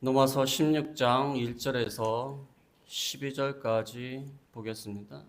로마서 16장 1절에서 12절까지 보겠습니다.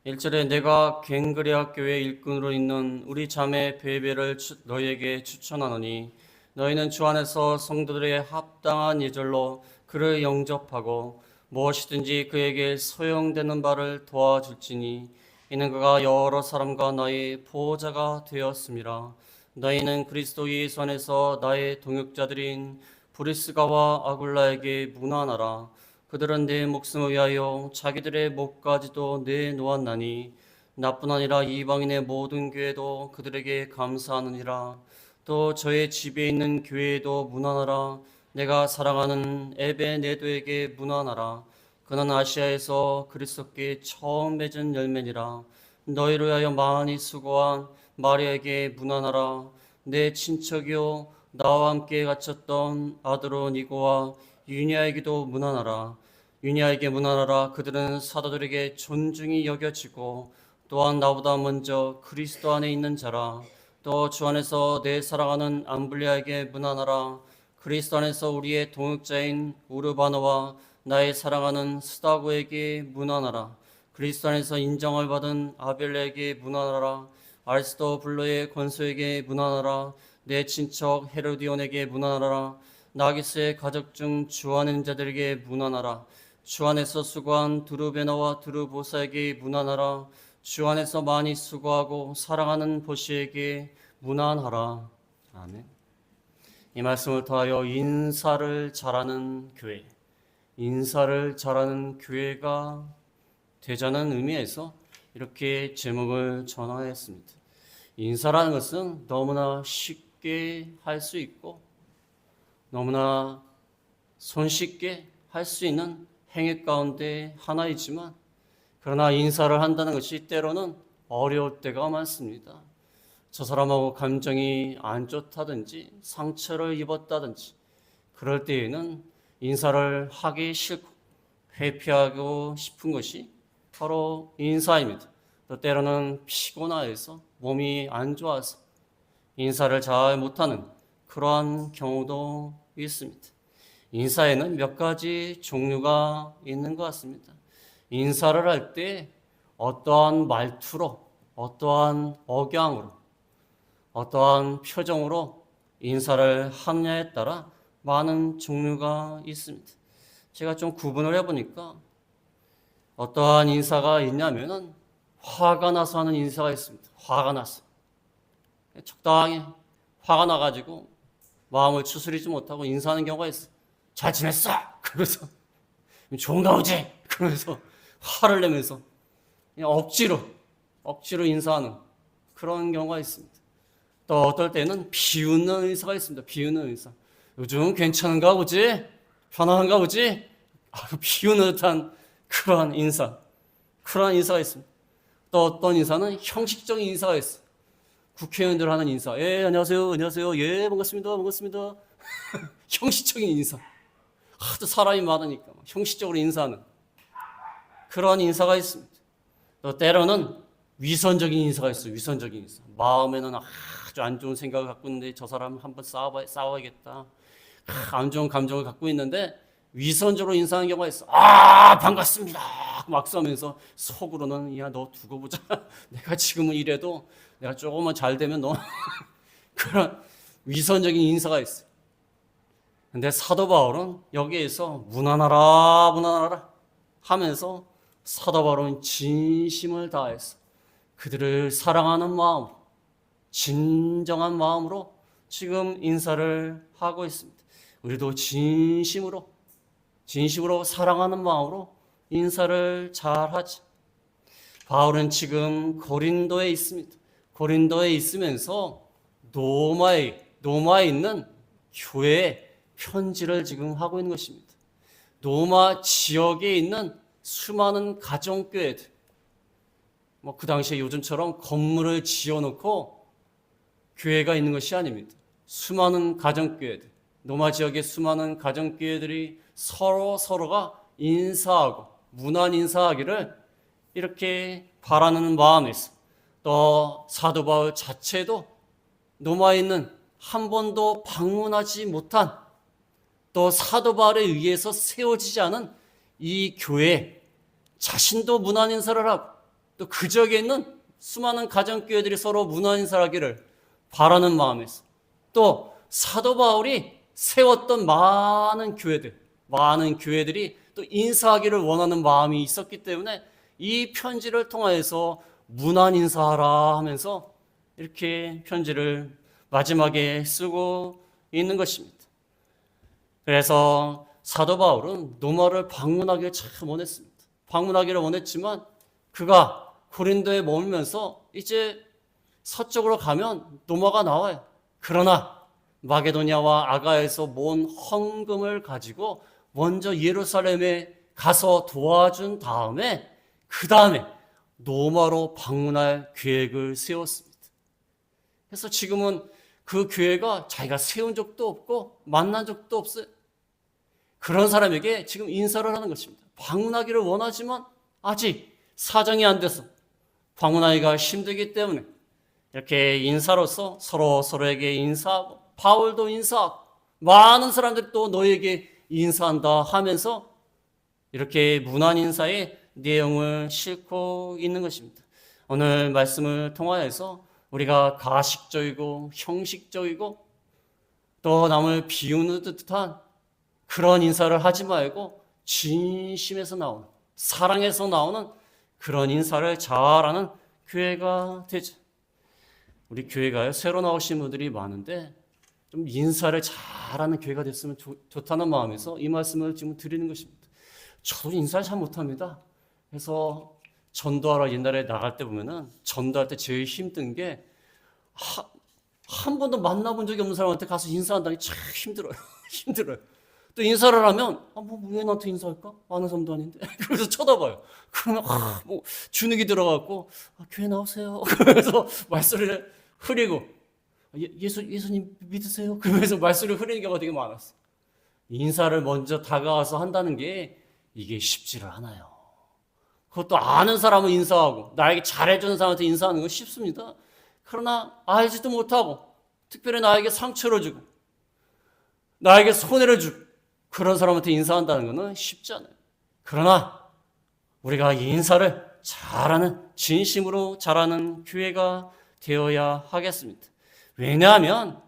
1절에 내가 갱그레아 교회 일꾼으로 있는 우리 자매 베베를 너희에게 추천하노니 너희는 주 안에서 성도들의 합당한 예절로 그를 영접하고 무엇이든지 그에게 소용되는 바를 도와줄지니 이는 그가 여러 사람과 나의 보호자가 되었음이라. 너희는 그리스도 예수 안에서 나의 동역자들인 브리스가와 아굴라에게 문안하라. 그들은 내 목숨을 위하여 자기들의 목까지도 내놓았나니 나뿐 아니라 이방인의 모든 교회도 그들에게 감사하느니라. 또 저의 집에 있는 교회에도 문안하라. 내가 사랑하는 에베네도에게 문안하라. 그는 아시아에서 그리스도께 처음 맺은 열매니라. 너희를 위하여 많이 수고한 마리아에게 문안하라. 내 친척이요 나와 함께 갇혔던 아드로니고와 유니아에게도 문안하라. 유니아에게 문안하라. 그들은 사도들에게 존중이 여겨지고 또한 나보다 먼저 그리스도 안에 있는 자라. 또 주 안에서 내 사랑하는 암블리아에게 문안하라. 그리스도 안에서 우리의 동역자인 우르바노와 나의 사랑하는 스다고에게 문안하라. 그리스도 안에서 인정을 받은 아벨레에게 문안하라. 아리스토블로의 권소에게 문안하라. 내 친척 헤로디온에게 문안하라. 나기스의 가족 중 주 안에 있는 자들에게 문안하라. 주 안에서 수고한 두루베나와 두루보사에게 문안하라. 주 안에서 많이 수고하고 사랑하는 보시에게 문안하라. 아멘. 이 말씀을 통하여 인사를 잘하는 교회, 인사를 잘하는 교회가 되자는 의미에서 이렇게 제목을 전하였습니다. 인사라는 것은 너무나 쉽게 할 수 있고 너무나 손쉽게 할 수 있는 행위 가운데 하나이지만 그러나 인사를 한다는 것이 때로는 어려울 때가 많습니다. 저 사람하고 감정이 안 좋다든지 상처를 입었다든지 그럴 때에는 인사를 하기 싫고 회피하고 싶은 것이 바로 인사입니다. 또 때로는 피곤해서 몸이 안 좋아서 인사를 잘 못하는 그러한 경우도 있습니다. 인사에는 몇 가지 종류가 있는 것 같습니다. 인사를 할 때 어떠한 말투로, 어떠한 억양으로, 어떠한 표정으로 인사를 하느냐에 따라 많은 종류가 있습니다. 제가 좀 구분을 해보니까 어떠한 인사가 있냐면은 화가 나서 하는 인사가 있습니다. 화가 나서. 적당히 화가 나가지고 마음을 추스리지 못하고 인사하는 경우가 있어요. 잘 지냈어? 그러면서 좋은가 보지? 그러면서 화를 내면서 그냥 억지로 인사하는 그런 경우가 있습니다. 또 어떨 때는 비웃는 인사가 있습니다. 비웃는 인사. 요즘 괜찮은가 보지? 편안한가 보지? 비웃는 듯한 그러한 인사가 있습니다. 또 어떤 인사는 형식적인 인사가 있어요. 국회의원들 하는 인사. 예, 안녕하세요. 예, 반갑습니다. 형식적인 인사. 하도 사람이 많으니까 형식적으로 인사하는 그러한 인사가 있습니다. 또 때로는 위선적인 인사가 있어요. 위선적인 인사. 마음에는 아주 안 좋은 생각을 갖고 있는데 저 사람 한번 싸워야겠다. 안 좋은 감정을 갖고 있는데 위선적으로 인사하는 경우가 있어. 반갑습니다. 막 써면서 속으로는 야, 너 두고 보자. 내가 지금은 이래도 내가 조금만 잘 되면 너 그런 위선적인 인사가 있어요. 근데 사도 바울은 여기에서 문안하라 하면서 사도 바울은 진심을 다해서 그들을 사랑하는 마음으로 진정한 마음으로 지금 인사를 하고 있습니다. 우리도 진심으로 사랑하는 마음으로 인사를 잘하지. 바울은 지금 고린도에 있습니다. 고린도에 있으면서 노마에 있는 교회에 편지를 지금 하고 있는 것입니다. 노마 지역에 있는 수많은 가정교회들, 그 당시에 요즘처럼 건물을 지어놓고 교회가 있는 것이 아닙니다. 수많은 가정교회들, 노마 지역의 수많은 가정교회들이 서로가 인사하고 문안 인사하기를 이렇게 바라는 마음에서 또 사도 바울 자체도 노마에 있는 한 번도 방문하지 못한 또 사도 바울에 의해서 세워지지 않은 이 교회 자신도 문안 인사를 하고 또 그 지역에 있는 수많은 가정교회들이 서로 문안 인사를 하기를 바라는 마음에서 또 사도 바울이 세웠던 많은 교회들이 또 인사하기를 원하는 마음이 있었기 때문에 이 편지를 통하여서 문안 인사하라 하면서 이렇게 편지를 마지막에 쓰고 있는 것입니다. 그래서 사도 바울은 로마를 방문하기를 참 원했습니다. 방문하기를 원했지만 그가 고린도에 머물면서 이제 서쪽으로 가면 로마가 나와요. 그러나 마게도냐와 아가야에서 모은 헌금을 가지고 먼저 예루살렘에 가서 도와준 다음에 그 다음에 로마로 방문할 계획을 세웠습니다. 그래서 지금은 그 교회가 자기가 세운 적도 없고 만난 적도 없어요. 그런 사람에게 지금 인사를 하는 것입니다. 방문하기를 원하지만 아직 사정이 안 돼서 방문하기가 힘들기 때문에 이렇게 인사로서 서로에게 인사하고 바울도 인사하고 많은 사람들이 또 너에게 인사한다 하면서 이렇게 문안 인사의 내용을 싣고 있는 것입니다. 오늘 말씀을 통하여서 우리가 가식적이고 형식적이고 또 남을 비우는 듯한 그런 인사를 하지 말고 진심에서 나오는 사랑에서 나오는 그런 인사를 잘하는 교회가 되죠. 우리 교회가요 새로 나오신 분들이 많은데 좀 인사를 잘하는 교회가 됐으면 좋다는 마음에서 이 말씀을 지금 드리는 것입니다. 저도 인사를 잘 못합니다. 그래서 전도하러 옛날에 나갈 때 보면은 전도할 때 제일 힘든 게 한 번도 만나본 적이 없는 사람한테 가서 인사한다는 게 참 힘들어요. 힘들어요. 또 인사를 하면 왜 나한테 인사할까? 아는 사람도 아닌데. 그래서 쳐다봐요. 그러면 주눅이 들어갖고 교회 나오세요. 그러면서 말소리를 흐리고 예수님 믿으세요? 그러면서 말소리를 흐리는 경우가 되게 많았어요. 인사를 먼저 다가와서 한다는 게 이게 쉽지를 않아요. 그것도 아는 사람은 인사하고 나에게 잘해주는 사람한테 인사하는 건 쉽습니다. 그러나 알지도 못하고 특별히 나에게 상처를 주고 나에게 손해를 주고 그런 사람한테 인사한다는 것은 쉽지 않아요. 그러나 우리가 이 인사를 잘하는 진심으로 잘하는 교회가 되어야 하겠습니다. 왜냐하면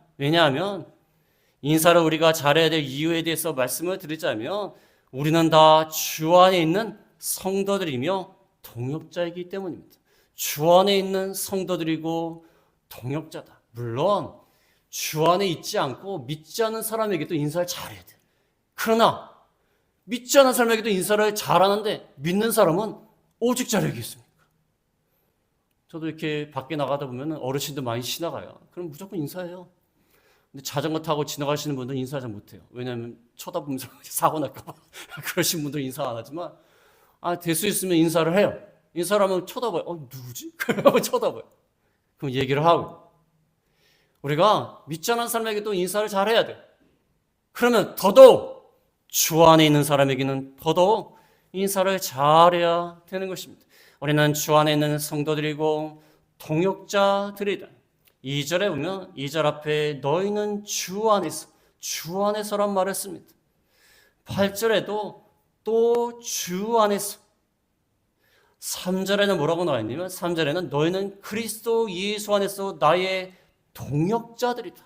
인사를 우리가 잘해야 될 이유에 대해서 말씀을 드리자면 우리는 다 주 안에 있는 성도들이며 동역자이기 때문입니다. 주 안에 있는 성도들이고 동역자다. 물론 주 안에 있지 않고 믿지 않는 사람에게도 인사를 잘해야 돼. 그러나 믿지 않는 사람에게도 인사를 잘하는데 믿는 사람은 오직 잘하겠습니까? 저도 이렇게 밖에 나가다 보면 어르신들 많이 지나가요. 그럼 무조건 인사해요. 근데 자전거 타고 지나가시는 분들은 인사 잘 못해요. 왜냐하면 쳐다보면서 사고 날까봐. 그러신 분들은 인사 안 하지만 될 수 있으면 인사를 해요. 인사를 하면 쳐다봐요. 누구지? 그러면 쳐다봐요. 그럼 얘기를 하고. 우리가 믿지 않는 사람에게도 인사를 잘해야 돼. 그러면 더더욱 주 안에 있는 사람에게는 더더욱 인사를 잘해야 되는 것입니다. 우리는 주 안에 있는 성도들이고 동역자들이다. 2절에 보면 2절 앞에 너희는 주 안에서란 말을 씁니다. 8절에도 또 주 안에서 3절에는 뭐라고 나와 있냐면 3절에는 너희는 그리스도 예수 안에서 나의 동역자들이다.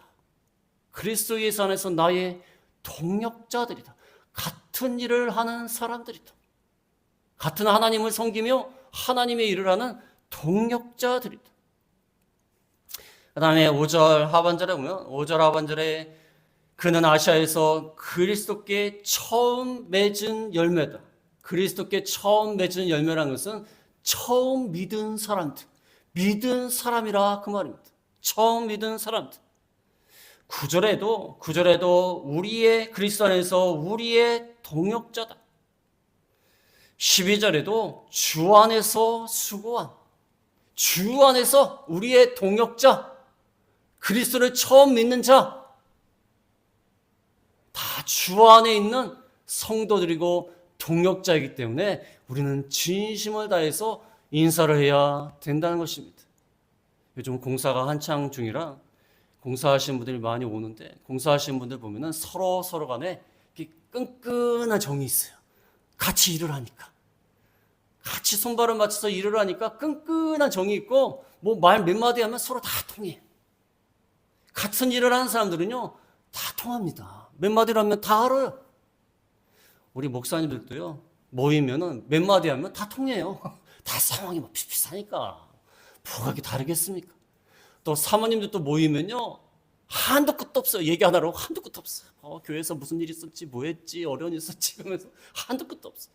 그리스도 예수 안에서 나의 동역자들이다. 같은 일을 하는 사람들이다. 같은 하나님을 섬기며 하나님의 일을 하는 동역자들이다. 그 다음에 5절 하반절에 보면 5절 하반절에 그는 아시아에서 그리스도께 처음 맺은 열매다. 그리스도께 처음 맺은 열매라는 것은 처음 믿은 사람들, 믿은 사람이라 그 말입니다. 처음 믿은 사람들. 9절에도 우리의 그리스도 안에서 우리의 동역자다. 12절에도 주 안에서 수고한, 주 안에서 우리의 동역자, 그리스도를 처음 믿는 자, 다 주 안에 있는 성도들이고 동역자이기 때문에 우리는 진심을 다해서 인사를 해야 된다는 것입니다. 요즘 공사가 한창 중이라 공사하시는 분들이 많이 오는데 공사하시는 분들 보면은 서로 간에 끈끈한 정이 있어요. 같이 일을 하니까. 같이 손발을 맞춰서 일을 하니까 끈끈한 정이 있고 뭐 말 몇 마디 하면 서로 다 통해요. 같은 일을 하는 사람들은요 다 통합니다. 몇 마디를 하면 다 알아요. 우리 목사님들도요 모이면은 몇 마디 하면 다 통해요. 다 상황이 뭐 비슷비슷하니까 뭐가 이렇게 다르겠습니까? 또 사모님들도 모이면요 한도 끝도 없어요. 얘기 하나로 한도 끝도 없어요. 교회에서 무슨 일 있었지, 뭐 했지, 어려운 일 있었지 하면서 한도 끝도 없어요.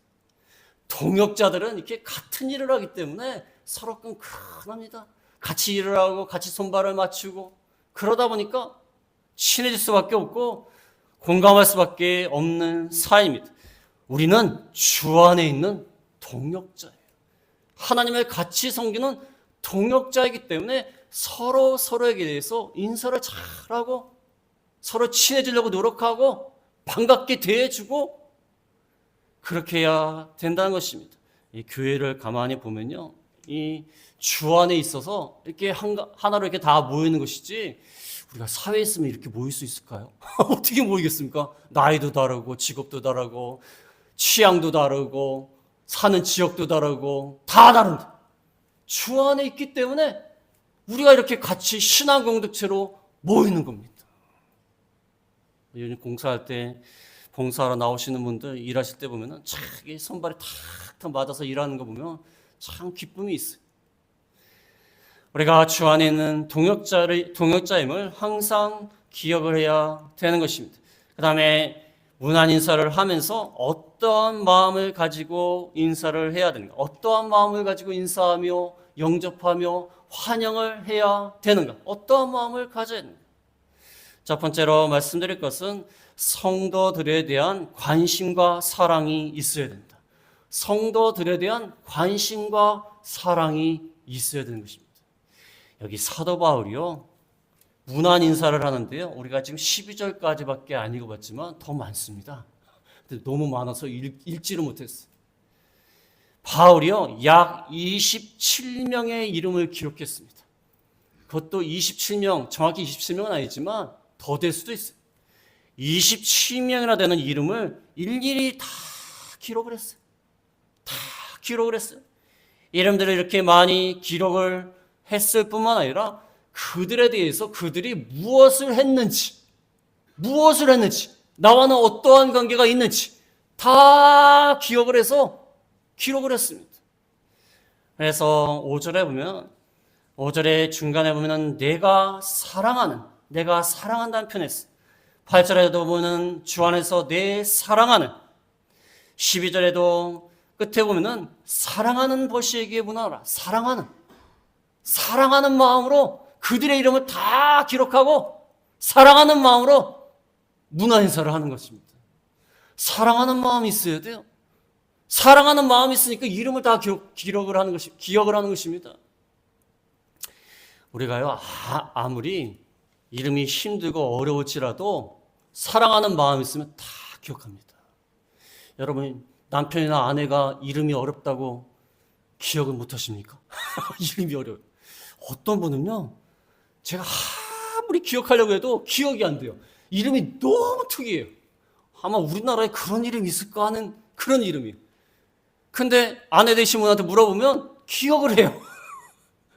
동역자들은 이렇게 같은 일을 하기 때문에 서로 끈끈합니다. 같이 일을 하고 같이 손발을 맞추고 그러다 보니까 친해질 수밖에 없고 공감할 수밖에 없는 사이입니다. 우리는 주 안에 있는 동역자예요. 하나님을 같이 섬기는 동역자이기 때문에 서로 서로에게 대해서 인사를 잘하고 서로 친해지려고 노력하고 반갑게 대해주고 그렇게 해야 된다는 것입니다. 이 교회를 가만히 보면요, 이 주 안에 있어서 이렇게 하나로 이렇게 다 모이는 것이지 우리가 사회에 있으면 이렇게 모일 수 있을까요? 어떻게 모이겠습니까? 나이도 다르고 직업도 다르고 취향도 다르고 사는 지역도 다르고 다 다른데 주 안에 있기 때문에 우리가 이렇게 같이 신앙 공동체로 모이는 겁니다. 요즘 공사할 때 봉사하러 나오시는 분들 일하실 때 보면은 참 손발이 탁탁 맞아서 일하는 거 보면 참 기쁨이 있어요. 우리가 주 안에 있는 동역자임을 항상 기억을 해야 되는 것입니다. 그 다음에 문안 인사를 하면서 어떠한 마음을 가지고 인사를 해야 되는가? 어떠한 마음을 가지고 인사하며 영접하며 환영을 해야 되는가? 어떠한 마음을 가져야 되는가? 첫 번째로 말씀드릴 것은 성도들에 대한 관심과 사랑이 있어야 된다. 성도들에 대한 관심과 사랑이 있어야 되는 것입니다. 여기 사도 바울이요 문안 인사를 하는데요 우리가 지금 12절까지밖에 안 읽어봤지만 더 많습니다. 근데 너무 많아서 읽지를 못했어요. 바울이요 약 27명의 이름을 기록했습니다. 그것도 27명, 정확히 27명은 아니지만 더 될 수도 있어요. 27명이나 되는 이름을 일일이 다 기록을 했어요. 다 기록을 했어요. 이름들을 이렇게 많이 기록을 했을 뿐만 아니라 그들에 대해서 그들이 무엇을 했는지 나와는 어떠한 관계가 있는지 다 기억을 해서 기록을 했습니다. 그래서 5절에 보면 5절의 중간에 보면 내가 사랑한다는 표현이 있어요. 8절에도 보면 주 안에서 내 사랑하는 12절에도 끝에 보면은 사랑하는 것이에게 문하라. 사랑하는 마음으로 그들의 이름을 다 기록하고 사랑하는 마음으로 문안 인사를 하는 것입니다. 사랑하는 마음이 있어야 돼요. 사랑하는 마음이 있으니까 이름을 다 기억을 하는 것입니다. 우리가요 아무리 이름이 힘들고 어려울지라도 사랑하는 마음이 있으면 다 기억합니다. 여러분 남편이나 아내가 이름이 어렵다고 기억을 못 하십니까? 이름이 어려워요. 어떤 분은요 제가 아무리 기억하려고 해도 기억이 안 돼요. 이름이 너무 특이해요. 아마 우리나라에 그런 이름이 있을까 하는 그런 이름이에요. 근데 아내 되신 분한테 물어보면 기억을 해요.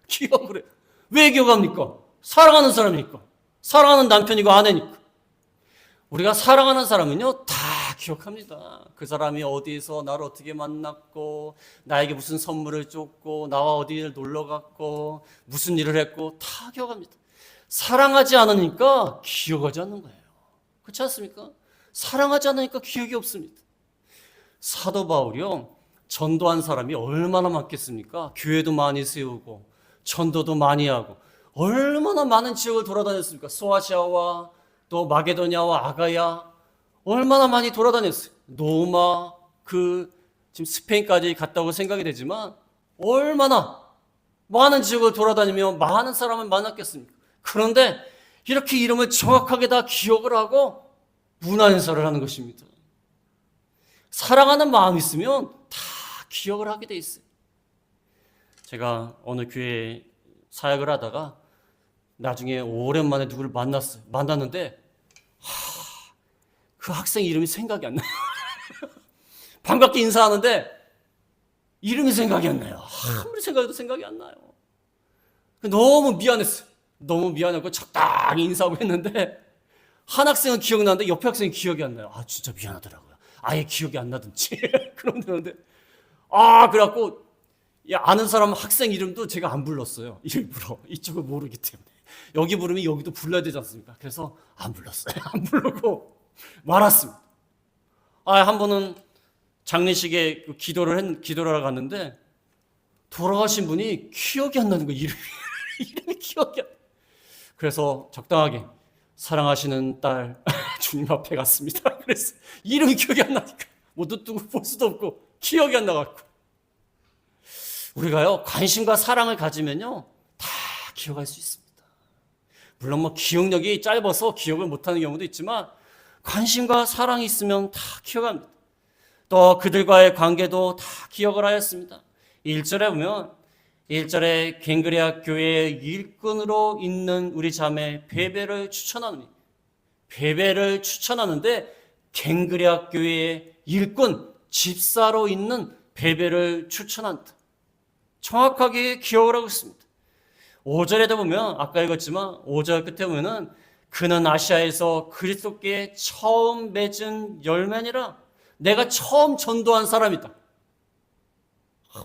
기억을 해요. 왜 기억합니까? 사랑하는 사람이니까. 사랑하는 남편이고 아내니까. 우리가 사랑하는 사람은요 다 기억합니다. 그 사람이 어디에서 나를 어떻게 만났고 나에게 무슨 선물을 줬고 나와 어디를 놀러 갔고 무슨 일을 했고 다 기억합니다. 사랑하지 않으니까 기억하지 않는 거예요. 그렇지 않습니까? 사랑하지 않으니까 기억이 없습니다. 사도 바울이요 전도한 사람이 얼마나 많겠습니까? 교회도 많이 세우고 전도도 많이 하고 얼마나 많은 지역을 돌아다녔습니까? 소아시아와 또 마게도냐와 아가야 얼마나 많이 돌아다녔어요. 로마 지금 스페인까지 갔다고 생각이 되지만 얼마나 많은 지역을 돌아다니며 많은 사람을 만났겠습니까? 그런데 이렇게 이름을 정확하게 다 기억을 하고 문안인사를 하는 것입니다. 사랑하는 마음이 있으면 다 기억을 하게 돼 있어요. 제가 어느 교회에 사역을 하다가 나중에 오랜만에 누구를 만났는데 그 학생 이름이 생각이 안 나요. 반갑게 인사하는데 이름이 생각이 안 나요. 아무리 생각해도 생각이 안 나요. 너무 미안했어요. 너무 미안하고 적당히 인사하고 했는데 한 학생은 기억나는데 옆에 학생이 기억이 안 나요. 진짜 미안하더라고요. 아예 기억이 안 나든지. 그런데 그래갖고 아는 사람 학생 이름도 제가 안 불렀어요. 일부러. 이쪽을 모르기 때문에. 여기 부르면 여기도 불러야 되지 않습니까? 그래서 안 불렀어요. 안 부르고 말았습니다. 한 번은 장례식에 기도를 하러 갔는데 돌아가신 분이 기억이 안 나는 거예요. 이름이 기억이 안 나요. 그래서 적당하게 사랑하시는 딸 주님 앞에 갔습니다. 그래서 이름이 기억이 안 나니까 뭐 눈뜨고 볼 수도 없고 기억이 안 나갖고 우리가요 관심과 사랑을 가지면요 다 기억할 수 있습니다. 물론 뭐 기억력이 짧아서 기억을 못하는 경우도 있지만 관심과 사랑이 있으면 다 기억합니다. 또 그들과의 관계도 다 기억을 하였습니다. 1절에 보면 1절에 갱그레아 교회의 일꾼으로 있는 우리 자매 베베를 추천하는데 갱그레아 교회의 일꾼 집사로 있는 베베를 추천한다. 정확하게 기억을 하고 있습니다. 5절에도 보면 아까 읽었지만 5절 끝에 보면은 그는 아시아에서 그리스도께 처음 맺은 열매니라. 내가 처음 전도한 사람이다.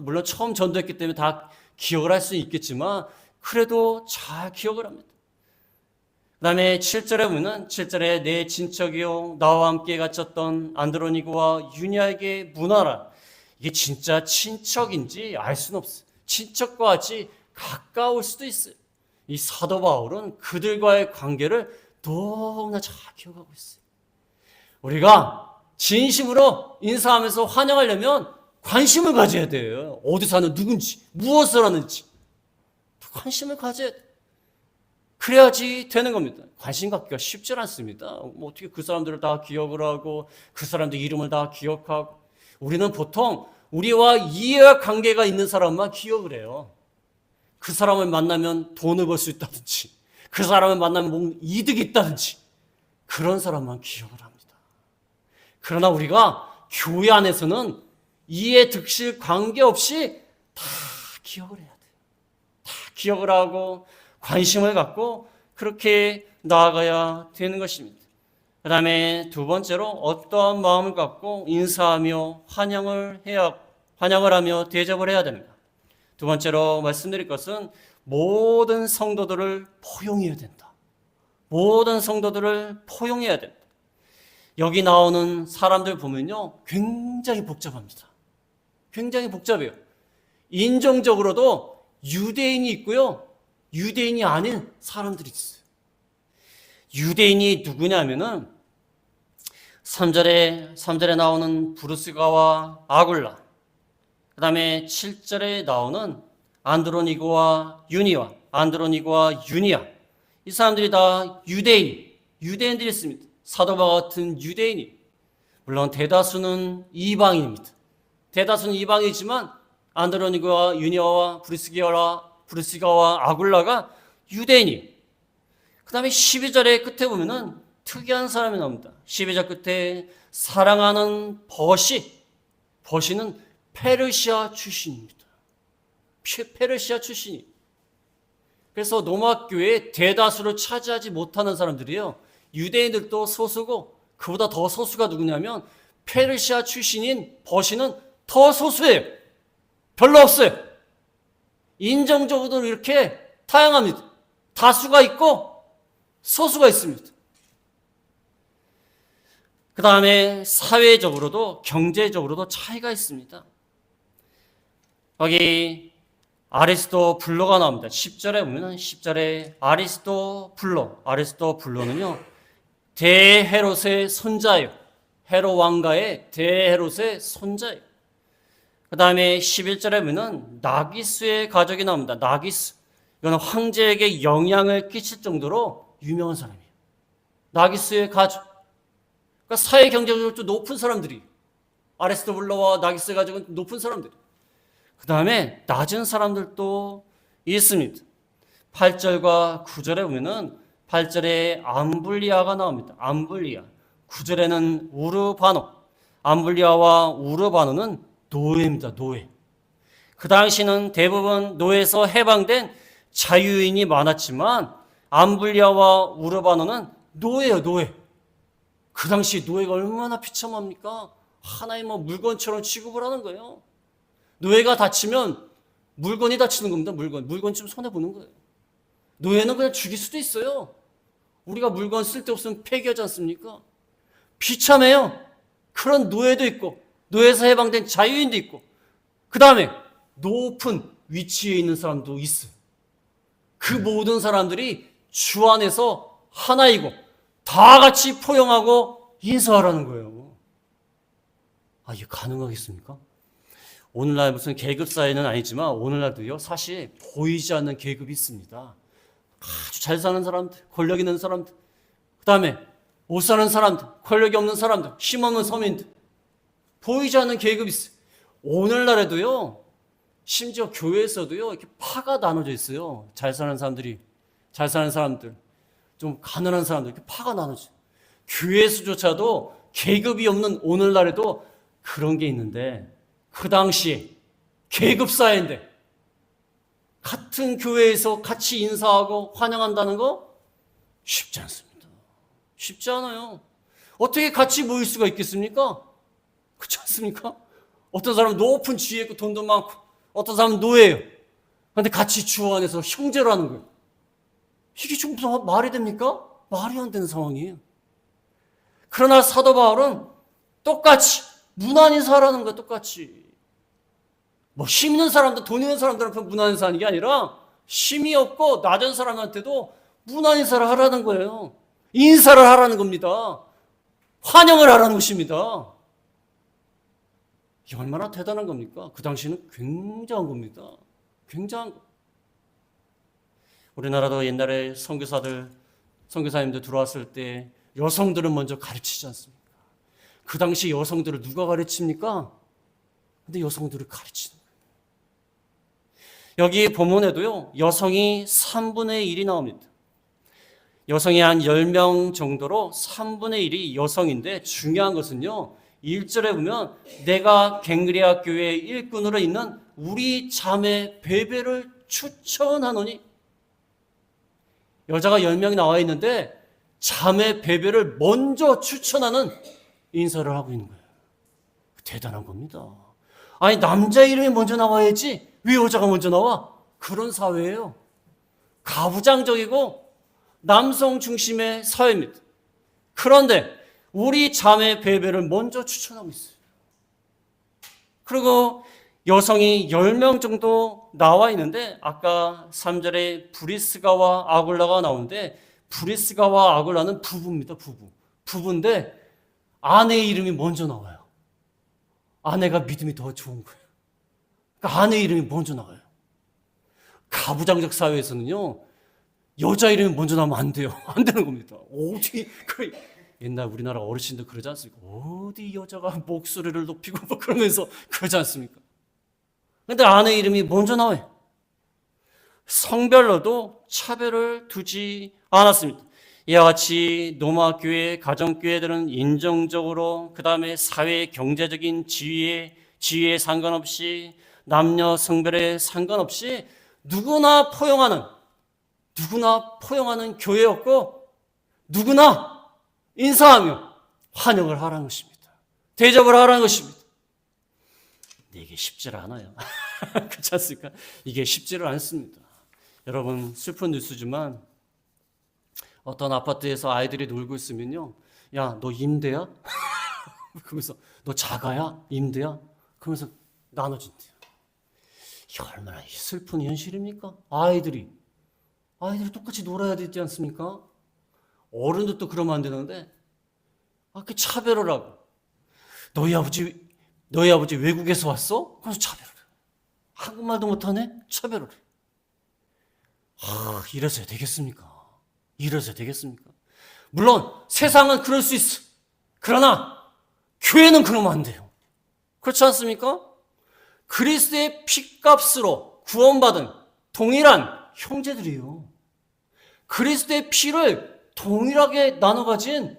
물론 처음 전도했기 때문에 다 기억을 할 수 있겠지만 그래도 잘 기억을 합니다. 그 다음에 7절에 보면 7절에 내 친척이요 나와 함께 갇혔던 안드로니고와 유니아에게 문하라. 이게 진짜 친척인지 알 수는 없어요. 친척과 같이 가까울 수도 있어요. 이 사도 바울은 그들과의 관계를 너무나 잘 기억하고 있어요. 우리가 진심으로 인사하면서 환영하려면 관심을 가져야 돼요. 어디 사는 누군지, 무엇을 하는지 관심을 가져야 돼요. 그래야지 되는 겁니다. 관심 갖기가 쉽지 않습니다. 뭐 어떻게 그 사람들을 다 기억을 하고 그 사람들 이름을 다 기억하고 우리는 보통 우리와 이해와 관계가 있는 사람만 기억을 해요. 그 사람을 만나면 돈을 벌 수 있다든지 그 사람을 만나면 뭔 이득이 있다든지 그런 사람만 기억을 합니다. 그러나 우리가 교회 안에서는 이해 득실 관계없이 다 기억을 해야 돼요. 다 기억을 하고 관심을 갖고 그렇게 나아가야 되는 것입니다. 그 다음에 두 번째로 어떠한 마음을 갖고 인사하며 환영을 하며 대접을 해야 되는가. 두 번째로 말씀드릴 것은 모든 성도들을 포용해야 된다. 모든 성도들을 포용해야 된다. 여기 나오는 사람들 보면요 굉장히 복잡합니다. 굉장히 복잡해요. 인종적으로도 유대인이 있고요 유대인이 아닌 사람들이 있어요. 유대인이 누구냐면은 3절에 나오는 브루스가와 아굴라, 그 다음에 7절에 나오는 안드로니고와 유니아, 이 사람들이 다 유대인들이 있습니다. 사도바와 같은 유대인이. 물론 대다수는 이방인입니다. 대다수는 이방이지만 안드로니고와 유니아와 브루스가와 아굴라가 유대인이. 그 다음에 12절의 끝에 보면은 특이한 사람이 나옵니다. 12절 끝에 사랑하는 버시는 페르시아 출신입니다. 페르시아 출신이. 그래서 로마 교회의 대다수를 차지하지 못하는 사람들이에요. 유대인들도 소수고 그보다 더 소수가 누구냐면 페르시아 출신인 버시는 더 소수예요. 별로 없어요. 인종적으로도 이렇게 다양합니다. 다수가 있고 소수가 있습니다. 그 다음에 사회적으로도 경제적으로도 차이가 있습니다. 여기 아리스토블로가 나옵니다. 10절에 보면 10절에 아리스토블로는요 대헤롯의 손자예요. 헤롯 왕가의 대헤롯의 손자예요. 그 다음에 11절에 보면 나기스의 가족이 나옵니다. 나기스. 이건 황제에게 영향을 끼칠 정도로 유명한 사람이에요. 나기스의 가족. 그러니까 사회 경제적으로 높은 사람들이. 아리스토블로와 나기스의 가족은 높은 사람들이. 그 다음에 낮은 사람들도 있습니다. 8절과 9절에 보면은 8절에 암블리아가 나옵니다. 암블리아. 9절에는 우르바노, 암블리아와 우르바노는 노예입니다. 노예. 그 당시는 대부분 노예에서 해방된 자유인이 많았지만 암블리아와 우르바노는 노예예요. 노예. 그 당시 노예가 얼마나 비참합니까? 하나의 물건처럼 취급을 하는 거예요. 노예가 다치면 물건이 다치는 겁니다. 물건 좀 손해보는 거예요. 노예는 그냥 죽일 수도 있어요. 우리가 물건 쓸데없으면 폐기하지 않습니까? 비참해요. 그런 노예도 있고 노예에서 해방된 자유인도 있고 그 다음에 높은 위치에 있는 사람도 있어요. 그 모든 사람들이 주 안에서 하나이고 다 같이 포용하고 인사하라는 거예요. 이게 가능하겠습니까? 오늘날 무슨 계급 사회는 아니지만 오늘날도요 사실 보이지 않는 계급이 있습니다. 아주 잘 사는 사람들, 권력 있는 사람들, 그 다음에 못 사는 사람들, 권력이 없는 사람들, 힘없는 서민들, 보이지 않는 계급이 있어요. 오늘날에도요 심지어 교회에서도요 이렇게 파가 나눠져 있어요. 잘 사는 사람들이, 잘 사는 사람들, 좀 가난한 사람들, 이렇게 파가 나눠져. 교회에서조차도 계급이 없는 오늘날에도 그런 게 있는데 그 당시에 계급사회인데 같은 교회에서 같이 인사하고 환영한다는 거 쉽지 않습니다. 쉽지 않아요. 어떻게 같이 모일 수가 있겠습니까? 그렇지 않습니까? 어떤 사람은 높은 지위에 있고 돈도 많고 어떤 사람은 노예예요. 그런데 같이 주 안에서 형제로 하는 거예요. 이게 좀 말이 됩니까? 말이 안 되는 상황이에요. 그러나 사도 바울은 똑같이 문안 인사하라는 거예요. 똑같이. 힘 있는 사람들, 돈 있는 사람들한테 문안 인사하는 게 아니라 힘이 없고 낮은 사람한테도 문안 인사를 하라는 거예요. 인사를 하라는 겁니다. 환영을 하라는 것입니다. 이게 얼마나 대단한 겁니까? 그 당시는 굉장한 겁니다. 굉장한 거. 우리나라도 옛날에 선교사님들 들어왔을 때 여성들은 먼저 가르치지 않습니까? 그 당시 여성들을 누가 가르칩니까? 근데 여성들을 가르치는 거예요. 여기 본문에도요, 여성이 3분의 1이 나옵니다. 여성이 한 10명 정도로 3분의 1이 여성인데 중요한 것은요, 1절에 보면 내가 갱그리아 교회의 일꾼으로 있는 우리 자매 베베를 추천하노니 여자가 10명이 나와 있는데 자매 베베를 먼저 추천하는 인사를 하고 있는 거예요. 대단한 겁니다. 아니 남자 이름이 먼저 나와야지 왜 여자가 먼저 나와? 그런 사회예요. 가부장적이고 남성 중심의 사회입니다. 그런데 우리 자매 베베를 먼저 추천하고 있어요. 그리고 여성이 10명 정도 나와 있는데 아까 3절에 브리스가와 아굴라가 나오는데 브리스가와 아굴라는 부부입니다. 부부인데 아내의 이름이 먼저 나와요. 아내가 믿음이 더 좋은 거예요. 그러니까 아내의 이름이 먼저 나와요. 가부장적 사회에서는요 여자 이름이 먼저 나오면 안 돼요. 안 되는 겁니다. 어디 옛날 우리나라 어르신들 그러지 않습니까? 어디 여자가 목소리를 높이고 그러면서 그러지 않습니까? 근데 아내 이름이 먼저 나와요. 성별로도 차별을 두지 않았습니다. 이와 같이 로마 교회, 가정교회들은 인정적으로 그 다음에 사회 경제적인 지위에 상관없이 남녀 성별에 상관없이 누구나 포용하는 교회였고 누구나 인사하며 환영을 하라는 것입니다. 대접을 하라는 것입니다. 근데 이게 쉽지를 않아요. 그렇지 않습니까? 이게 쉽지를 않습니다. 여러분 슬픈 뉴스지만 어떤 아파트에서 아이들이 놀고 있으면요. 야, 너 임대야? 그러면서 너 자가야? 임대야? 그러면서 나눠준대요. 이게 얼마나 슬픈 현실입니까? 아이들이 똑같이 놀아야 되지 않습니까? 어른들도 그러면 안 되는데 그 차별을 하고 너희 아버지 외국에서 왔어? 그래서 차별을 해. 한국말도 못하네? 차별을 해. 이래서야 되겠습니까? 물론 세상은 그럴 수 있어. 그러나 교회는 그러면 안 돼요. 그렇지 않습니까? 그리스도의 피값으로 구원받은 동일한 형제들이에요. 그리스도의 피를 동일하게 나눠 가진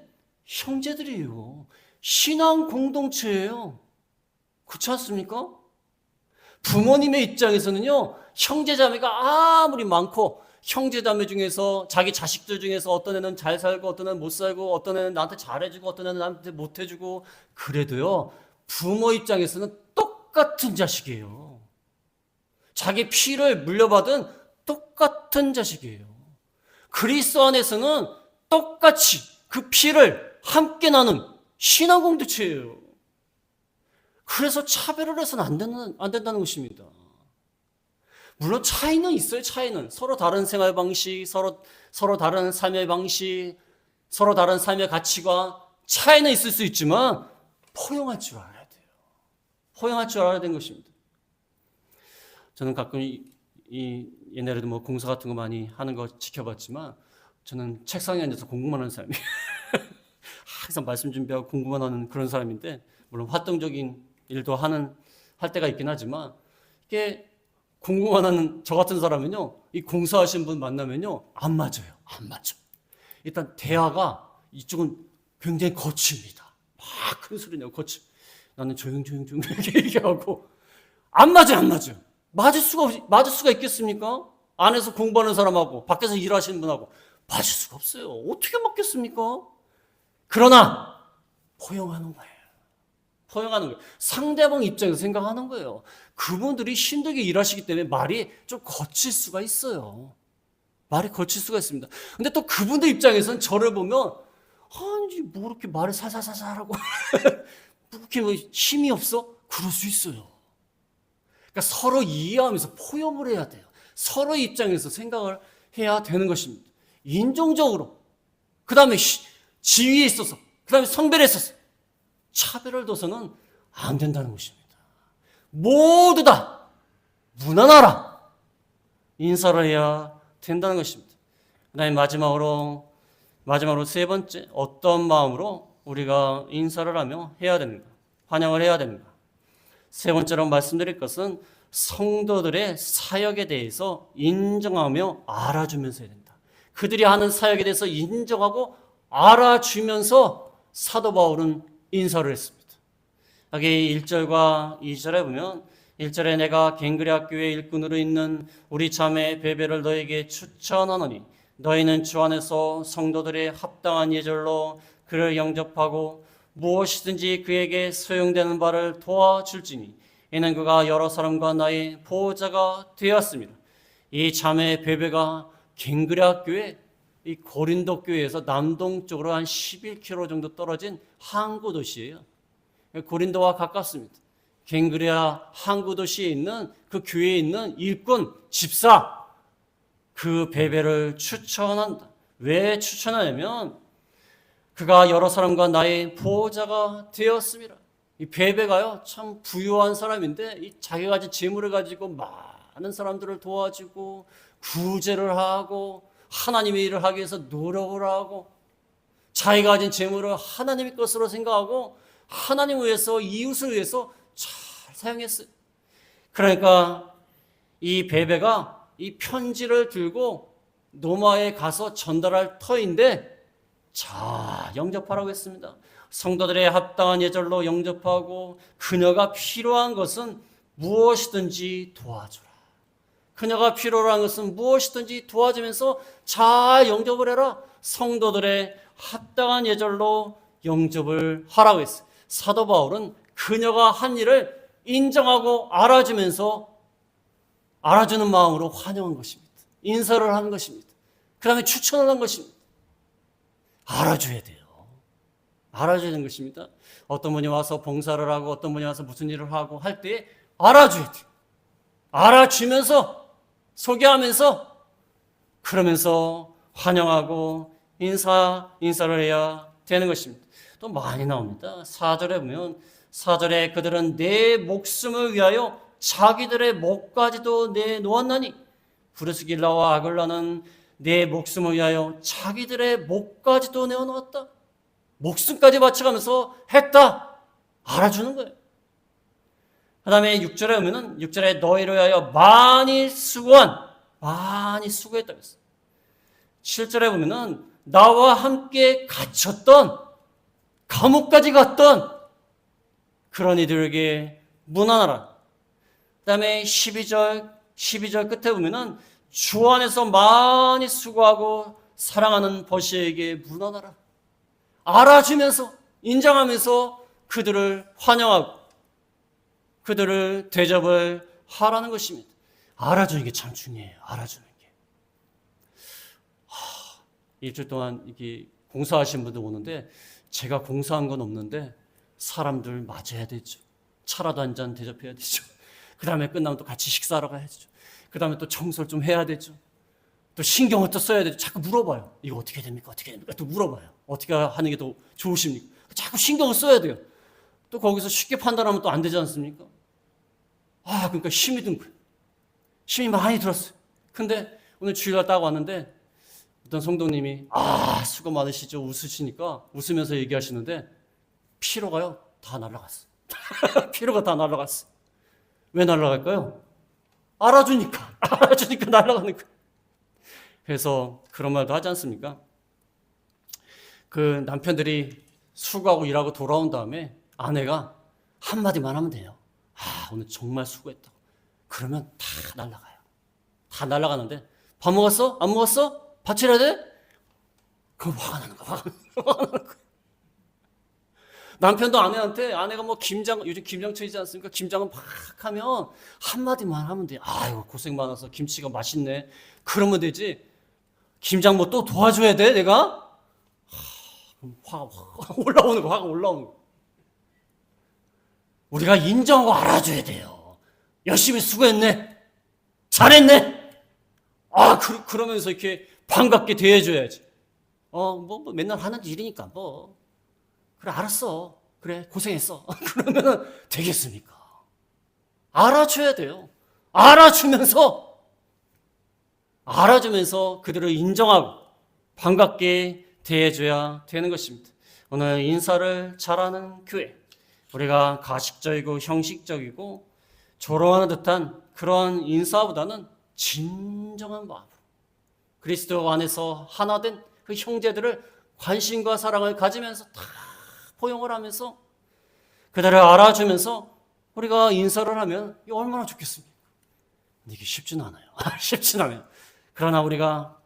형제들이에요. 신앙 공동체예요. 그렇지 않습니까? 부모님의 입장에서는요, 형제자매가 아무리 많고 형제자매 중에서 자기 자식들 중에서 어떤 애는 잘 살고 어떤 애는 못 살고 어떤 애는 나한테 잘해주고 어떤 애는 나한테 못해주고 그래도요, 부모 입장에서는 똑같은 자식이에요. 자기 피를 물려받은 똑같은 자식이에요. 그리스도 안에서는 똑같이 그 피를 함께 나눈 신앙 공동체예요. 그래서 차별을 해서는 안 된다는 것입니다. 물론 차이는 있어요. 차이는 서로 다른 생활 방식, 서로 다른 삶의 방식, 서로 다른 삶의 가치관 차이는 있을 수 있지만 포용할 줄 알아야 돼요. 포용할 줄 알아야 되는 것입니다. 저는 가끔 옛날에도 뭐 공사 같은 거 많이 하는 거 지켜봤지만 저는 책상에 앉아서 공부만 하는 사람이에요. 항상 말씀 준비하고 공부만 하는 그런 사람인데 물론 활동적인 일도 할 때가 있긴 하지만 이게 공부만 하는 저 같은 사람은요, 이 공사하신 분 만나면요, 안 맞아요. 안 맞아. 일단 대화가 이쪽은 굉장히 거칩니다. 막 큰 소리 내고 거쳐. 나는 조용 이렇게 얘기하고 안 맞아요. 맞을 수가 있겠습니까? 안에서 공부하는 사람하고 밖에서 일하시는 분하고 맞을 수가 없어요. 어떻게 맞겠습니까? 그러나 포용하는 거예요. 상대방 입장에서 생각하는 거예요. 그분들이 힘들게 일하시기 때문에 말이 좀 거칠 수가 있어요. 말이 거칠 수가 있습니다. 근데 또 그분들 입장에서는 저를 보면 아니 뭐 이렇게 말을 살살살살하고 뭐 이렇게 뭐 힘이 없어? 그럴 수 있어요. 그러니까 서로 이해하면서 포용을 해야 돼요. 서로 입장에서 생각을 해야 되는 것입니다. 인종적으로, 그 다음에 지위에 있어서, 그 다음에 성별에 있어서 차별을 둬서는 안 된다는 것입니다. 모두 다 무난하라 인사를 해야 된다는 것입니다. 그 다음에 마지막으로 세 번째, 어떤 마음으로 우리가 인사를 하며 해야 되는가, 환영을 해야 되는가. 세 번째로 말씀드릴 것은 성도들의 사역에 대해서 인정하며 알아주면서 해야 된다. 그들이 하는 사역에 대해서 인정하고 알아주면서 사도 바울은 인사를 했습니다. 여기 1절과 2절에 보면 1절에 내가 갱그레아 교회 일꾼으로 있는 우리 자매 베베를 너에게 추천하노니 너희는 주 안에서 성도들의 합당한 예절로 그를 영접하고 무엇이든지 그에게 소용되는 바를 도와줄지니 이는 그가 여러 사람과 나의 보호자가 되었습니다. 이 자매 베베가 갱그레아 교회, 이 고린도 교회에서 남동쪽으로 한 11km 정도 떨어진 항구 도시예요. 고린도와 가깝습니다. 갱그레아 항구 도시에 있는 그 교회에 있는 일꾼 집사, 그 베베를 추천한다. 왜 추천하냐면 그가 여러 사람과 나의 보호자가 되었습니다. 이 베베가요 참 부유한 사람인데 이 자기가 가진 재물을 가지고 많은 사람들을 도와주고 구제를 하고 하나님의 일을 하기 위해서 노력을 하고 자기가 가진 재물을 하나님의 것으로 생각하고 하나님을 위해서 이웃을 위해서 잘 사용했어요. 그러니까 이 베베가 이 편지를 들고 노마에 가서 전달할 터인데 자 영접하라고 했습니다. 성도들의 합당한 예절로 영접하고 그녀가 필요한 것은 무엇이든지 도와주라. 그녀가 필요한 것은 무엇이든지 도와주면서 잘 영접을 해라. 성도들의 합당한 예절로 영접을 하라고 했어요. 사도 바울은 그녀가 한 일을 인정하고 알아주는 마음으로 환영한 것입니다. 인사를 하는 것입니다. 그 다음에 추천을 한 것입니다. 알아줘야 돼요. 알아줘야 되는 것입니다. 어떤 분이 와서 봉사를 하고 어떤 분이 와서 무슨 일을 하고 할 때 알아줘야 돼요. 알아주면서 소개하면서 그러면서 환영하고 인사를 해야 되는 것입니다. 또 많이 나옵니다. 4절에 보면 4절에 그들은 내 목숨을 위하여 자기들의 목까지도 내놓았나니 브르스길라와 아글라는 내 목숨을 위하여 자기들의 목까지도 내어놓았다. 목숨까지 바쳐가면서 했다. 알아주는 거예요. 그 다음에 6절에 오면은 6절에 너희를 위하여 많이 수고했다고 했어요. 7절에 보면은 나와 함께 갇혔던 감옥까지 갔던 그런 이들에게 문안하라. 그 다음에 12절 끝에 보면은 주 안에서 많이 수고하고 사랑하는 버시에게 문안하라. 알아주면서 인정하면서 그들을 환영하고 그들을 대접을 하라는 것입니다. 알아주는 게 참 중요해요. 알아주는 게. 일주일 동안 이렇게 공사하신 분들 오는데 제가 공사한 건 없는데 사람들 맞아야 되죠. 차라도 한 잔 대접해야 되죠. 그 다음에 끝나면 또 같이 식사하러 가야죠. 그 다음에 또 청소를 좀 해야 되죠. 또 신경을 또 써야 되죠. 자꾸 물어봐요. 이거 어떻게 됩니까? 어떻게 됩니까? 또 물어봐요. 어떻게 하는 게 더 좋으십니까? 자꾸 신경을 써야 돼요. 또 거기서 쉽게 판단하면 또 안 되지 않습니까? 그러니까 힘이 든 거예요. 힘이 많이 들었어요. 근데 오늘 주일날 딱 왔는데 어떤 성도님이 수고 많으시죠? 웃으시니까 웃으면서 얘기하시는데 피로가요 다 날아갔어. 피로가 다 날아갔어. 왜 날아갈까요? 알아주니까 날아가는 거예요. 그래서 그런 말도 하지 않습니까? 그 남편들이 수고하고 일하고 돌아온 다음에 아내가 한마디만 하면 돼요. 오늘 정말 수고했다고. 그러면 다 날아가요. 다 날아가는데 밥 먹었어? 안 먹었어? 밥 차려야 돼? 그럼 화가 나는 거야. 남편도 아내가 뭐 요즘 김장철이지 않습니까? 김장은 막 하면 한마디만 하면 돼. 아이고, 고생 많아서 김치가 맛있네. 그러면 되지. 김장 뭐 또 도와줘야 돼, 내가? 그럼 화가 올라오는 거. 우리가 인정하고 알아줘야 돼요. 열심히 수고했네. 잘했네. 그러면서 이렇게 반갑게 대해줘야지. 뭐 맨날 하는 일이니까 뭐. 그래, 알았어. 그래, 고생했어. 그러면 되겠습니까? 알아줘야 돼요. 알아주면서 그들을 인정하고 반갑게 대해줘야 되는 것입니다. 오늘 인사를 잘하는 교회. 우리가 가식적이고 형식적이고 조롱하는 듯한 그런 인사보다는 진정한 마음. 그리스도 안에서 하나된 그 형제들을 관심과 사랑을 가지면서 다 포용을 하면서 그들을 알아주면서 우리가 인사를 하면 이게 얼마나 좋겠습니까? 근데 이게 쉽지는 않아요. 쉽지는 않아요. 그러나 우리가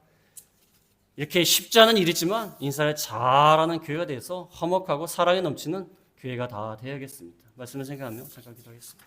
이렇게 쉽지 않은 일이지만 인사를 잘하는 교회가 돼서 화목하고 사랑이 넘치는 교회가 다 되어야겠습니다. 말씀을 생각하며 잠깐 기도하겠습니다.